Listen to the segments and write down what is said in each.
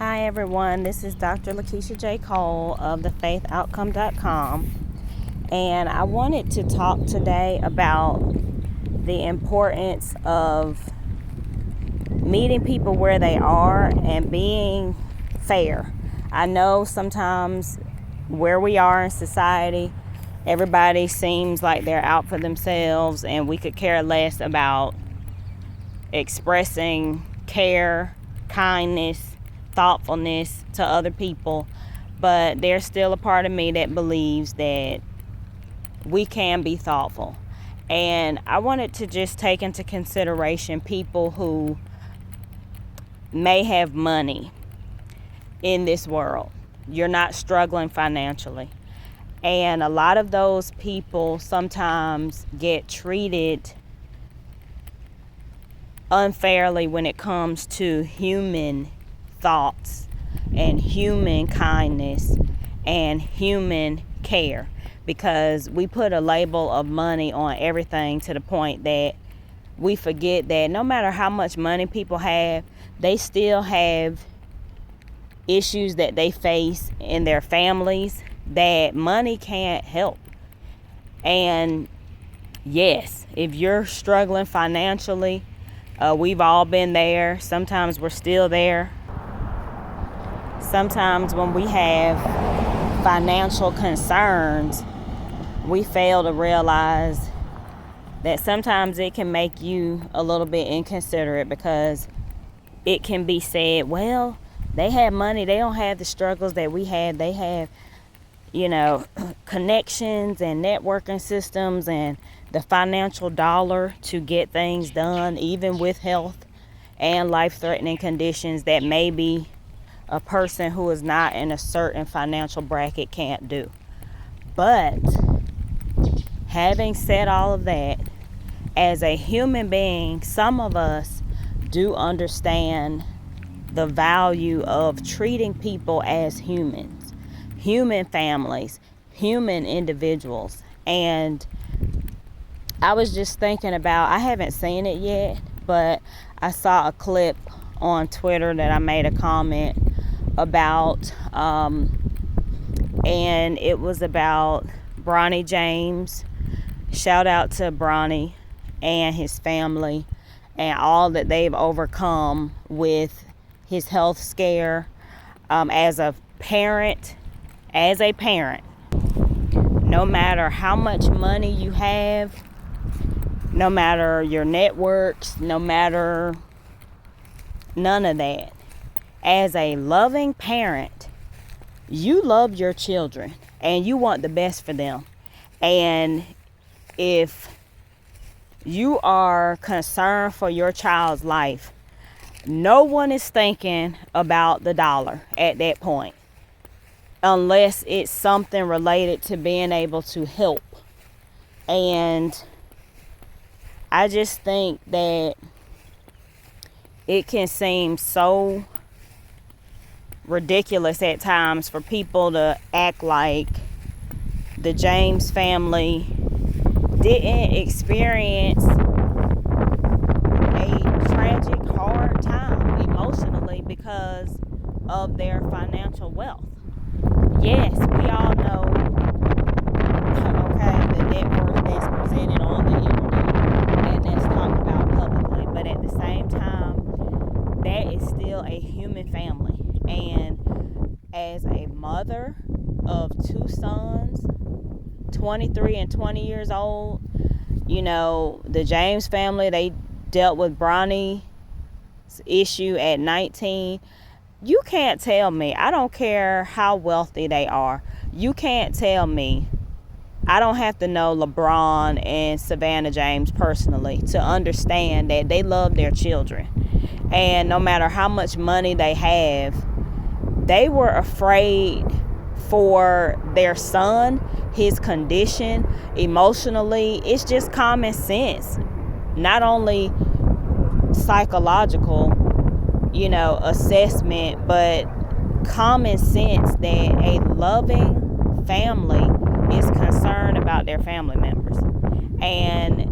Hi everyone, this is Dr. Lakeisha J. Cole of thefaithoutcome.com, and I wanted to talk today about the importance of meeting people where they are and being fair. I know sometimes where we are in society, everybody seems like they're out for themselves, and we could care less about expressing care, kindness, thoughtfulness to other people. But there's still a part of me that believes that we can be thoughtful. And I wanted to just take into consideration people who may have money in this world. You're not struggling financially. And a lot of those people sometimes get treated unfairly when it comes to human thoughts and human kindness and human care, because we put a label of money on everything to the point that we forget that no matter how much money people have, they still have issues that they face in their families that money can't help. And yes, if you're struggling financially, we've all been there. Sometimes we're still there. Sometimes when we have financial concerns, we fail to realize that sometimes it can make you a little bit inconsiderate, because it can be said, well, they have money, they don't have the struggles that we had. They have, connections and networking systems and the financial dollar to get things done, even with health and life-threatening conditions that maybe a person who is not in a certain financial bracket can't do. But having said all of that, as a human being, some of us do understand the value of treating people as humans, human families, human individuals. And I was just thinking about, I haven't seen it yet, but I saw a clip on Twitter that I made a comment about, and it was about Bronny James. Shout out to Bronny and his family and all that they've overcome with his health scare. As a parent, no matter how much money you have, no matter your networks, no matter none of that, as a loving parent, you love your children and you want the best for them. And if you are concerned for your child's life, no one is thinking about the dollar at that point, unless it's something related to being able to help. And I just think that it can seem so ridiculous at times for people to act like the James family didn't experience a tragic, hard time emotionally because of their financial wealth. Yes, we all know, okay, the net worth that's presented on the internet and that's talked about publicly, but at the same time, that is still a human family. And as a mother of two sons, 23 and 20 years old, the James family, they dealt with Bronny's issue at 19. You can't tell me, I don't care how wealthy they are, you can't tell me, I don't have to know LeBron and Savannah James personally to understand that they love their children. And no matter how much money they have, they were afraid for their son, his condition, emotionally. It's just common sense, not only psychological, assessment, but common sense that a loving family is concerned about their family members. And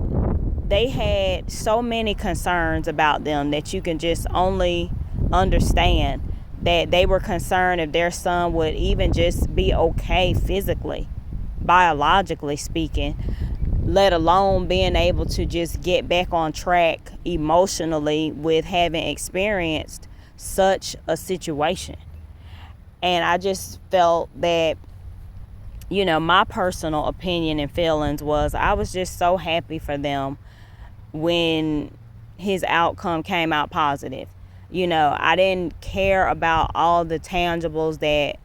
they had so many concerns about them that you can just only understand that they were concerned if their son would even just be okay physically, biologically speaking, let alone being able to just get back on track emotionally with having experienced such a situation. And I just felt that, my personal opinion and feelings was I was just so happy for them when his outcome came out positive. I didn't care about all the tangibles that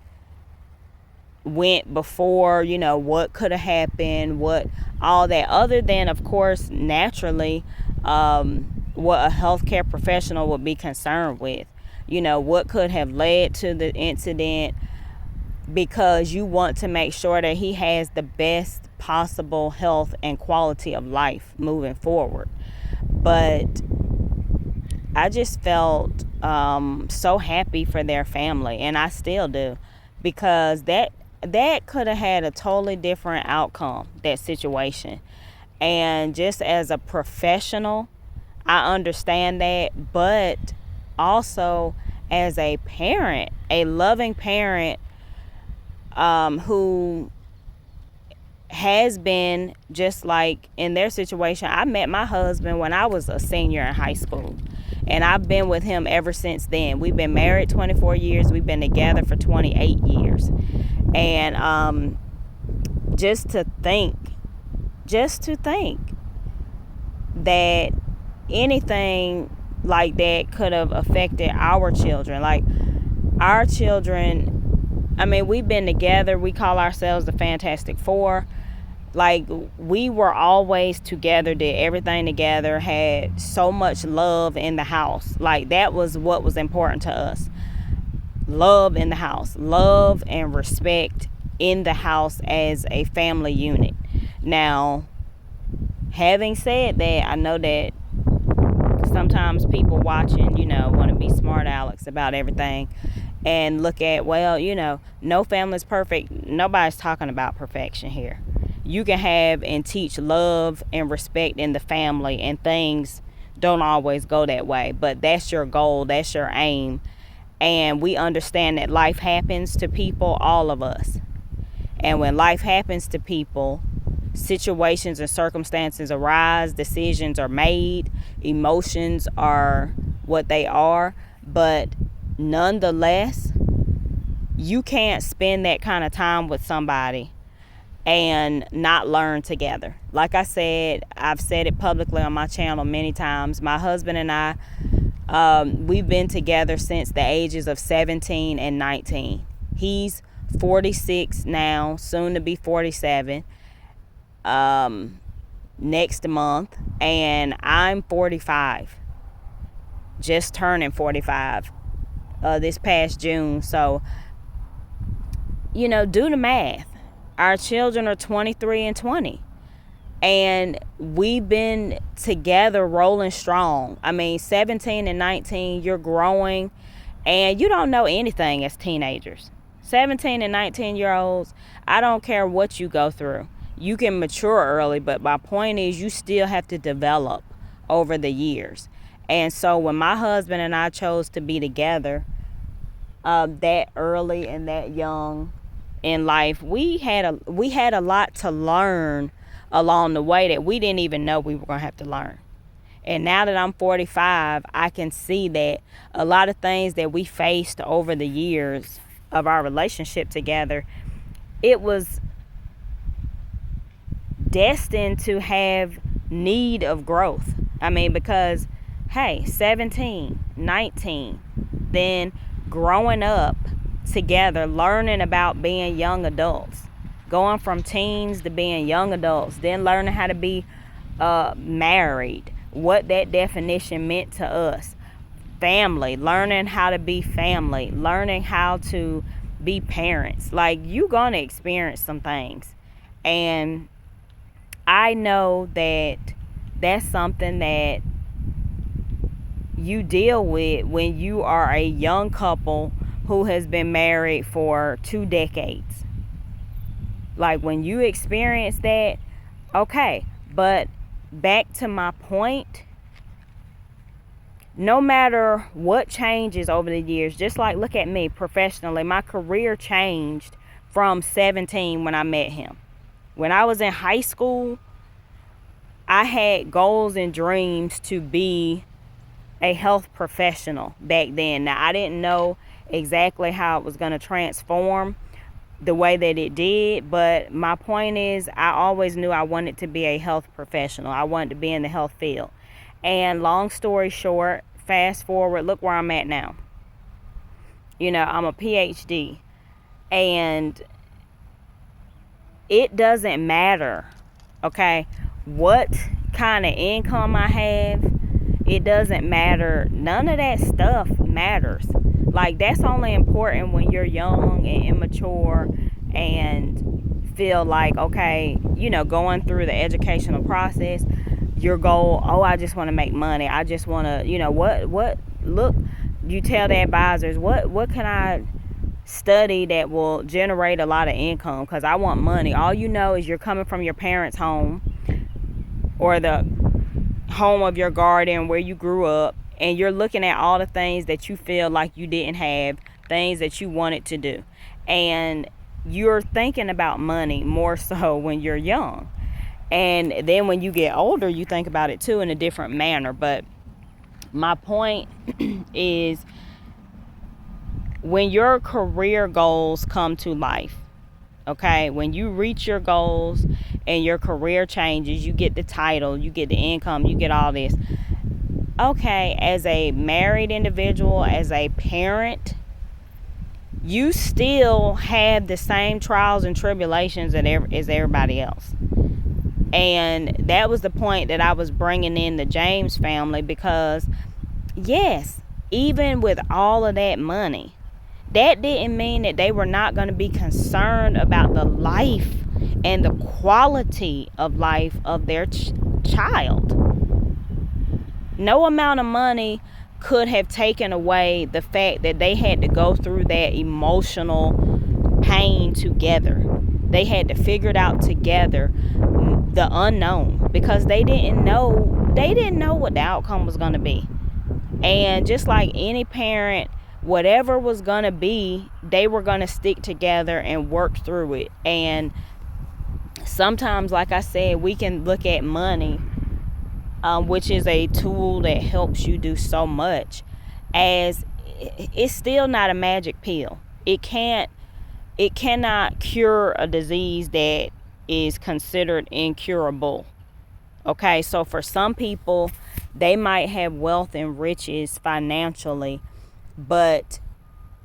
went before, what could have happened, what all that, other than, of course, naturally, what a healthcare professional would be concerned with. What could have led to the incident, because you want to make sure that he has the best possible health and quality of life moving forward. But I just felt so happy for their family, and I still do, because that could have had a totally different outcome, that situation. And just as a professional, I understand that, but also as a parent, a loving parent, who has been just like in their situation. I met my husband when I was a senior in high school, and I've been with him ever since then. We've been married 24 years. We've been together for 28 years. And just to think that anything like that could have affected our children. Like, our children, we've been together. We call ourselves the Fantastic Four. Like, we were always together, did everything together, had so much love in the house. Like, that was what was important to us. Love in the house. Love and respect in the house as a family unit. Now, having said that, I know that sometimes people watching, want to be smart alecks about everything and look at, well, no family's perfect. Nobody's talking about perfection here. You can have and teach love and respect in the family, and things don't always go that way, but that's your goal, that's your aim. And we understand that life happens to people, all of us. And when life happens to people, situations and circumstances arise, decisions are made, emotions are what they are, but nonetheless, you can't spend that kind of time with somebody and not learn together. Like I said, I've said it publicly on my channel many times. My husband and I, we've been together since the ages of 17 and 19. He's 46 now, soon to be 47 next month, and I'm 45, just turning 45 this past June. So, do the math. Our children are 23 and 20. And we've been together rolling strong. 17 and 19, you're growing, and you don't know anything as teenagers. 17 and 19-year-olds, I don't care what you go through. You can mature early, but my point is you still have to develop over the years. And so when my husband and I chose to be together that early and that young in life, we had a lot to learn along the way that we didn't even know we were going to have to learn. And now that I'm 45, I can see that a lot of things that we faced over the years of our relationship together, it was destined to have need of growth. Because, hey, 17, 19, then growing up together, learning about being young adults, going from teens to being young adults, then learning how to be married, what that definition meant to us, family, learning how to be family, learning how to be parents. Like, you're going to experience some things. And I know that that's something that you deal with when you are a young couple who has been married for 2 decades. Like, when you experience that, okay. But back to my point, no matter what changes over the years, just like look at me professionally, my career changed from 17 when I met him. When I was in high school, I had goals and dreams to be a health professional back then. Now, I didn't know exactly how it was going to transform the way that it did, but my point is, I always knew I wanted to be a health professional. I wanted to be in the health field. And long story short, fast forward, look where I'm at now. You know, I'm a PhD, and it doesn't matter, okay, what kind of income I have. It doesn't matter. None of that stuff matters. Like, that's only important when you're young and immature and feel like, okay, you know, going through the educational process, your goal, oh, I just want to make money. I just want to, you know, look, you tell the advisors, what can I study that will generate a lot of income? Because I want money. All you know is you're coming from your parents' home or the home of your guardian where you grew up, and you're looking at all the things that you feel like you didn't have, things that you wanted to do, and you're thinking about money more so when you're young. And then when you get older, you think about it too in a different manner. But my point is, when your career goals come to life, okay, when you reach your goals and your career changes, you get the title, you get the income, you get all this. Okay, as a married individual, as a parent, you still have the same trials and tribulations as everybody else. And that was the point that I was bringing in the James family, because yes, even with all of that money, that didn't mean that they were not going to be concerned about the life and the quality of life of their child. No amount of money could have taken away the fact that they had to go through that emotional pain together. They had to figure it out together, the unknown, because they didn't know what the outcome was going to be. And just like any parent, whatever was going to be, they were going to stick together and work through it. And sometimes, like I said, we can look at money, which is a tool that helps you do so much, as it's still not a magic pill. It cannot cure a disease that is considered incurable. Okay, so for some people, they might have wealth and riches financially, but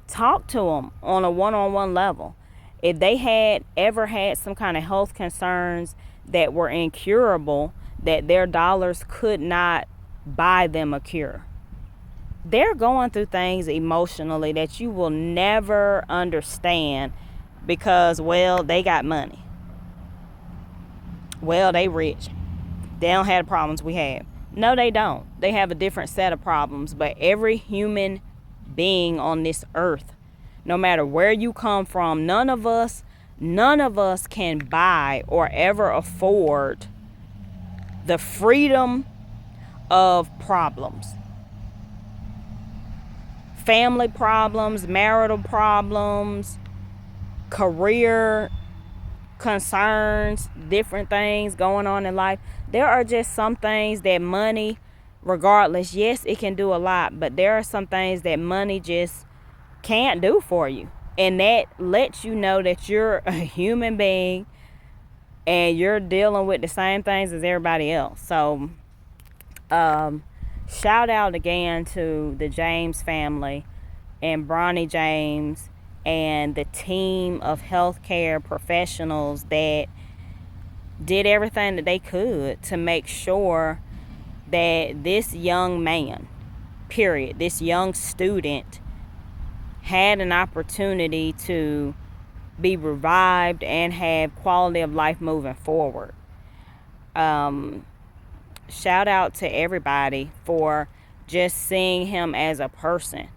talk to them on a one-on-one level. If they had ever had some kind of health concerns that were incurable, that their dollars could not buy them a cure, they're going through things emotionally that you will never understand, because, well, they got money. Well, they rich. They don't have the problems we have. No, they don't. They have a different set of problems. But every human being on this earth, no matter where you come from, none of us can buy or ever afford the freedom of problems. Family problems, marital problems, career concerns, different things going on in life. There are just some things that money, regardless, yes, it can do a lot, but there are some things that money just can't do for you. And that lets you know that you're a human being and you're dealing with the same things as everybody else. So, shout out again to the James family and Bronny James and the team of healthcare professionals that did everything that they could to make sure that this young man, period, this young student, had an opportunity to be revived and have quality of life moving forward. Shout out to everybody for just seeing him as a person.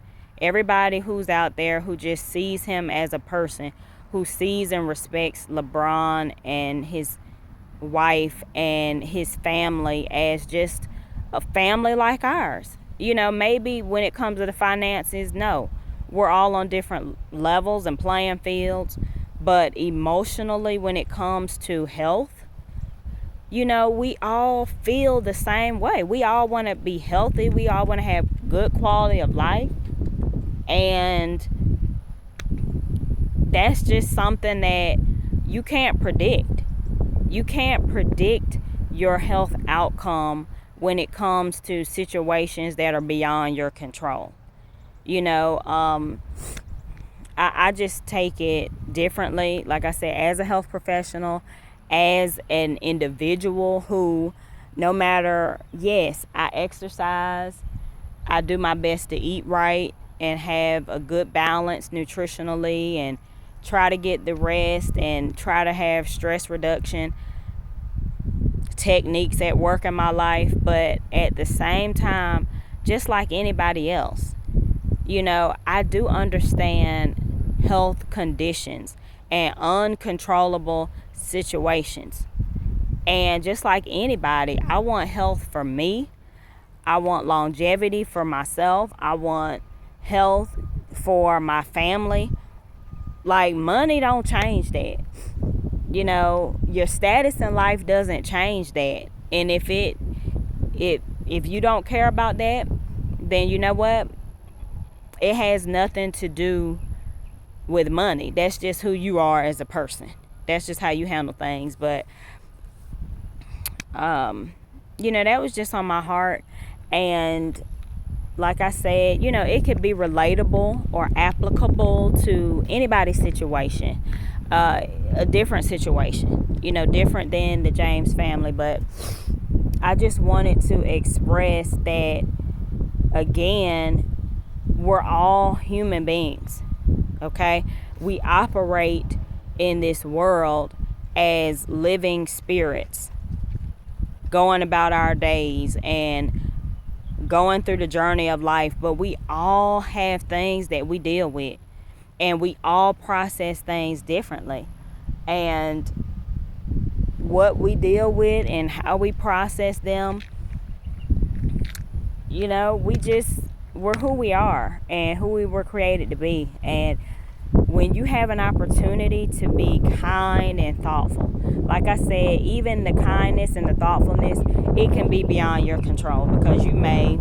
Everybody who's out there who just sees him as a person, who sees and respects LeBron and his wife and his family as just a family like ours. Maybe when it comes to the finances, no, we're all on different levels and playing fields. But emotionally, when it comes to health, we all feel the same way. We all want to be healthy. We all want to have good quality of life. And that's just something that you can't predict. You can't predict your health outcome when it comes to situations that are beyond your control. I just take it differently. Like I said, as a health professional, as an individual who, no matter, yes, I exercise, I do my best to eat right and have a good balance nutritionally and try to get the rest and try to have stress reduction techniques at work in my life. But at the same time, just like anybody else, I do understand health conditions and uncontrollable situations. And just like anybody, I want health for me. I want longevity for myself. I want health for my family. Like, money don't change that. Your status in life doesn't change that. And if you don't care about that, then you know what? It has nothing to do with money. That's just who you are as a person. That's just how you handle things. But that was just on my heart. And like I said, it could be relatable or applicable to anybody's situation. A different situation, different than the James family. But I just wanted to express that, again, we're all human beings, okay? We operate in this world as living spirits, going about our days and going through the journey of life. But we all have things that we deal with, and we all process things differently. And what we deal with and how we process them, we're who we are and who we were created to be. And when you have an opportunity to be kind and thoughtful, like I said, even the kindness and the thoughtfulness, it can be beyond your control, because you may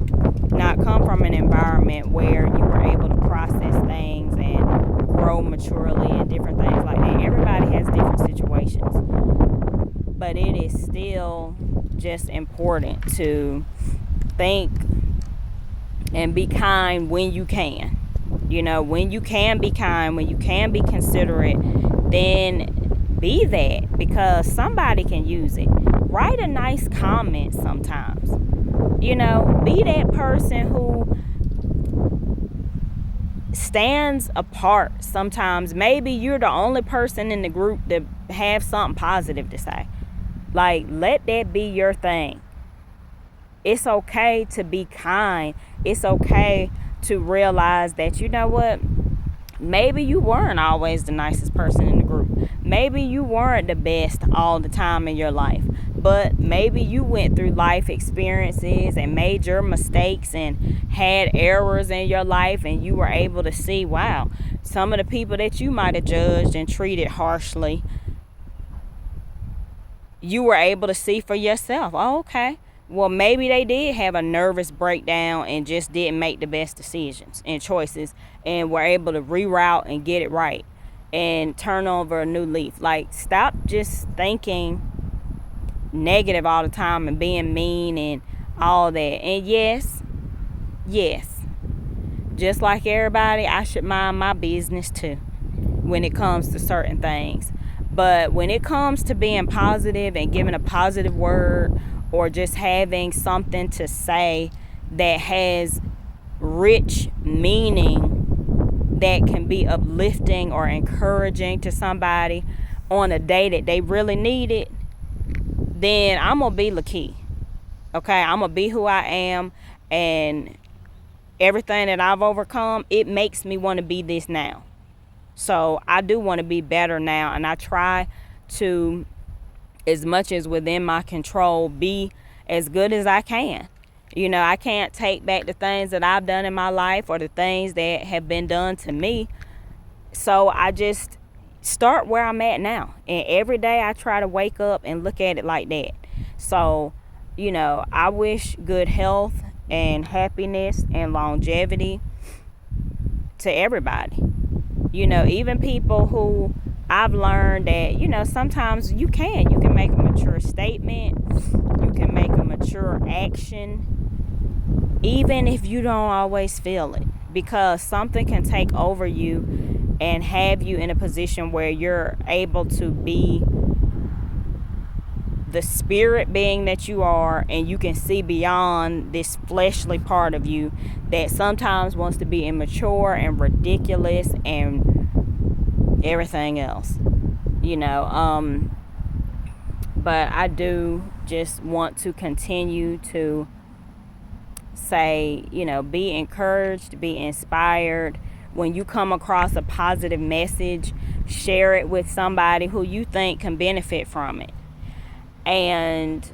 not come from an environment where you were able to process things and grow maturely and different things like that. Everybody has different situations, but it is still just important to think and be kind when you can. When you can be kind, when you can be considerate, then be that, because somebody can use it. Write a nice comment sometimes. Be that person who stands apart sometimes. Maybe you're the only person in the group that have something positive to say. Like, let that be your thing. It's okay to be kind. It's okay to realize that, maybe you weren't always the nicest person in the group. Maybe you weren't the best all the time in your life. But maybe you went through life experiences and made your mistakes and had errors in your life, and you were able to see, wow, some of the people that you might have judged and treated harshly, you were able to see for yourself. Oh, okay. Well, maybe they did have a nervous breakdown and just didn't make the best decisions and choices, and were able to reroute and get it right and turn over a new leaf. Like, stop just thinking negative all the time and being mean and all that. And yes, just like everybody, I should mind my business too when it comes to certain things. But when it comes to being positive and giving a positive word, or just having something to say that has rich meaning that can be uplifting or encouraging to somebody on a day that they really need it, then I'm going to be Lakeith. Okay, I'm going to be who I am, and everything that I've overcome, it makes me want to be this now. So I do want to be better now, and I try to, as much as within my control, be as good as I can. You know, I can't take back the things that I've done in my life or the things that have been done to me. So I just start where I'm at now. And every day I try to wake up and look at it like that. So, you know, I wish good health and happiness and longevity to everybody. You know, even people who I've learned that, you know, sometimes you can make a mature statement, you can make a mature action, even if you don't always feel it, because something can take over you and have you in a position where you're able to be the spirit being that you are, and you can see beyond this fleshly part of you that sometimes wants to be immature and ridiculous and everything else, you know. But I do just want to continue to say, you know, be encouraged, be inspired. When you come across a positive message, share it with somebody who you think can benefit from it. And,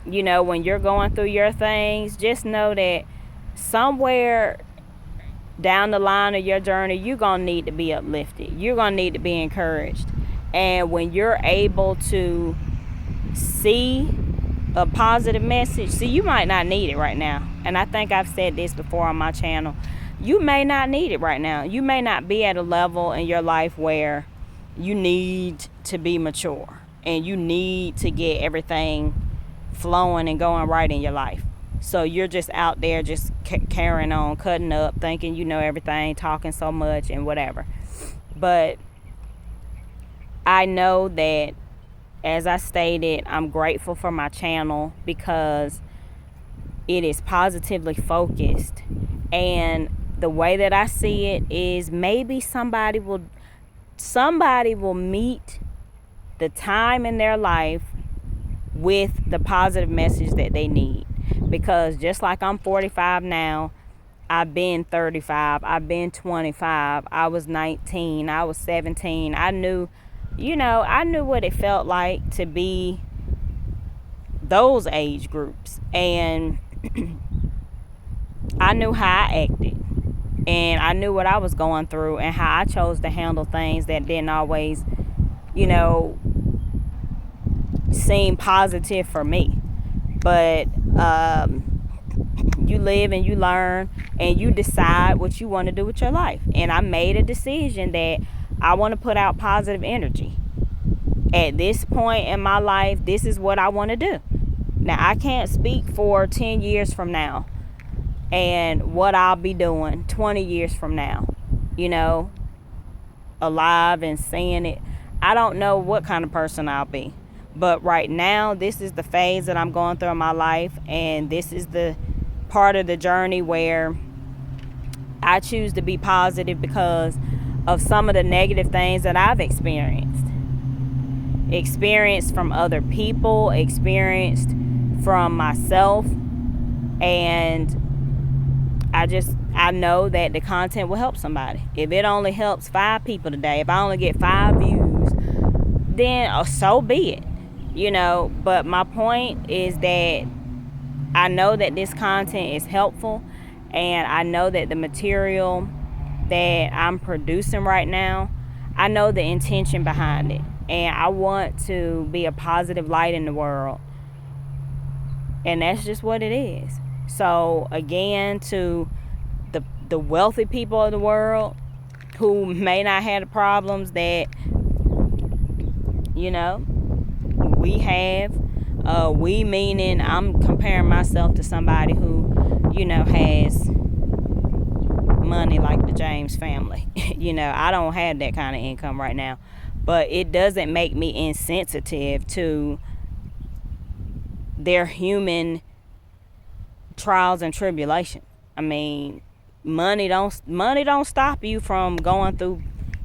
you know, when you're going through your things, just know that somewhere down the line of your journey, you're going to need to be uplifted. You're going to need to be encouraged. And when you're able to see a positive message, see, you might not need it right now. And I think I've said this before on my channel. You may not need it right now. You may not be at a level in your life where you need to be mature and you need to get everything flowing and going right in your life. So you're just out there just carrying on, cutting up, thinking you know everything, talking so much and whatever. But I know that, as I stated, I'm grateful for my channel because it is positively focused. And the way that I see it is maybe somebody will meet the time in their life with the positive message that they need. Because just like I'm 45 now, I've been 35, I've been 25, I was 19, I was 17. I knew what it felt like to be those age groups. And I knew how I acted. And I knew what I was going through and how I chose to handle things that didn't always, you know, seem positive for me. But you live and you learn and you decide what you want to do with your life. And I made a decision that I want to put out positive energy. At this point in my life, this is what I want to do. Now, I can't speak for 10 years from now and what I'll be doing 20 years from now, you know, alive and seeing it. I don't know what kind of person I'll be. But right now, this is the phase that I'm going through in my life. And this is the part of the journey where I choose to be positive because of some of the negative things that I've experienced from other people, experienced from myself. And I know that the content will help somebody. If it only helps 5 people today, if I only get 5 views, then so be it, you know. But my point is that I know that this content is helpful, and I know that the material that I'm producing right now, I know the intention behind it, and I want to be a positive light in the world, and that's just what it is. So again, to the wealthy people of the world who may not have the problems that, you know, we have, we meaning I'm comparing myself to somebody who, you know, has money like the James family. You know, I don't have that kind of income right now, but it doesn't make me insensitive to their human trials and tribulation. I mean, money don't stop you from going through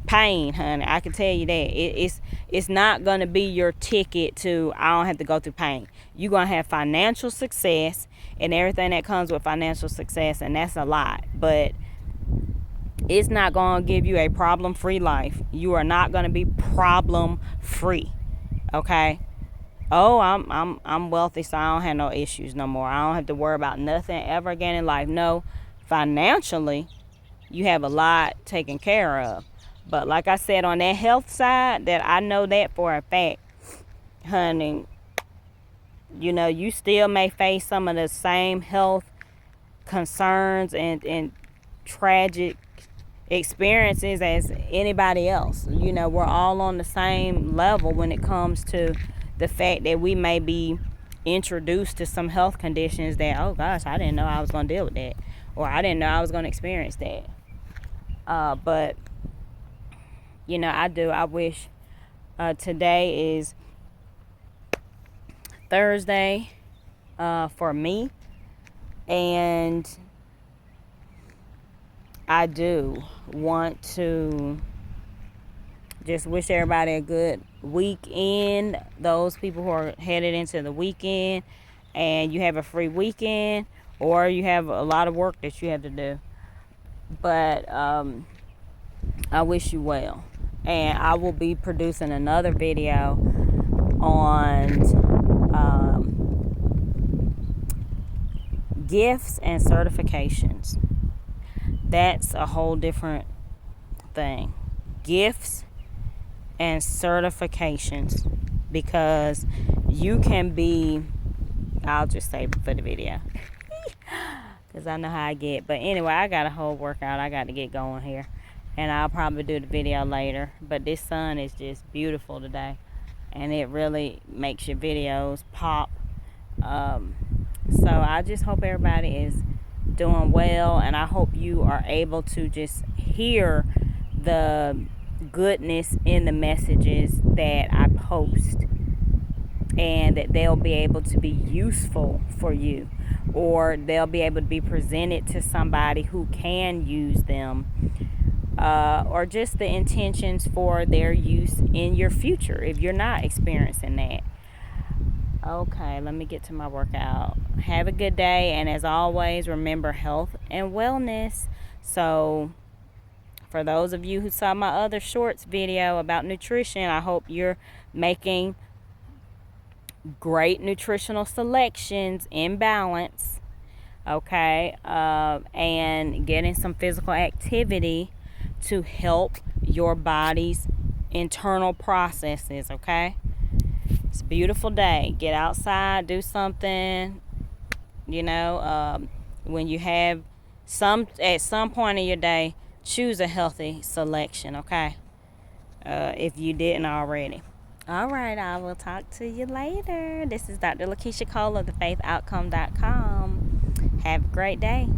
pain, honey. I can tell you that. It's not going to be your ticket to I don't have to go through pain. You're going to have financial success and everything that comes with financial success, and that's a lot. But it's not going to give you a problem-free life. You are not going to be problem-free. Okay? oh, I'm wealthy, so I don't have no issues no more. I don't have to worry about nothing ever again in life. No, financially, you have a lot taken care of. But like I said, on that health side, that I know that for a fact, honey, you know, you still may face some of the same health concerns and tragic experiences as anybody else. You know, we're all on the same level when it comes to the fact that we may be introduced to some health conditions that, oh gosh, I didn't know I was going to deal with that, or I didn't know I was going to experience that. But you know, I wish today is Thursday for me, and I do want to just wish everybody a good weekend. Those people who are headed into the weekend and you have a free weekend, or you have a lot of work that you have to do. But I wish you well. And I will be producing another video on gifts and certifications. That's a whole different thing. Gifts and certifications, because you can be, I'll just say for the video because I know how I get. But anyway, I got a whole workout I got to get going here, and I'll probably do the video later. But this sun is just beautiful today, and it really makes your videos pop. So I just hope everybody is doing well, and I hope you are able to just hear the goodness in the messages that I post, and that they'll be able to be useful for you, or they'll be able to be presented to somebody who can use them, or just the intentions for their use in your future if you're not experiencing that. Okay, let me get to my workout. Have a good day, and as always, remember health and wellness. So for those of you who saw my other shorts video about nutrition, I hope you're making great nutritional selections in balance, okay, and getting some physical activity to help your body's internal processes, okay? It's a beautiful day. Get outside, do something, you know. When you have at some point in your day, choose a healthy selection, okay? If you didn't already. All right, I will talk to you later. This is Dr. Lakeisha Cole of thefaithoutcome.com. Have a great day.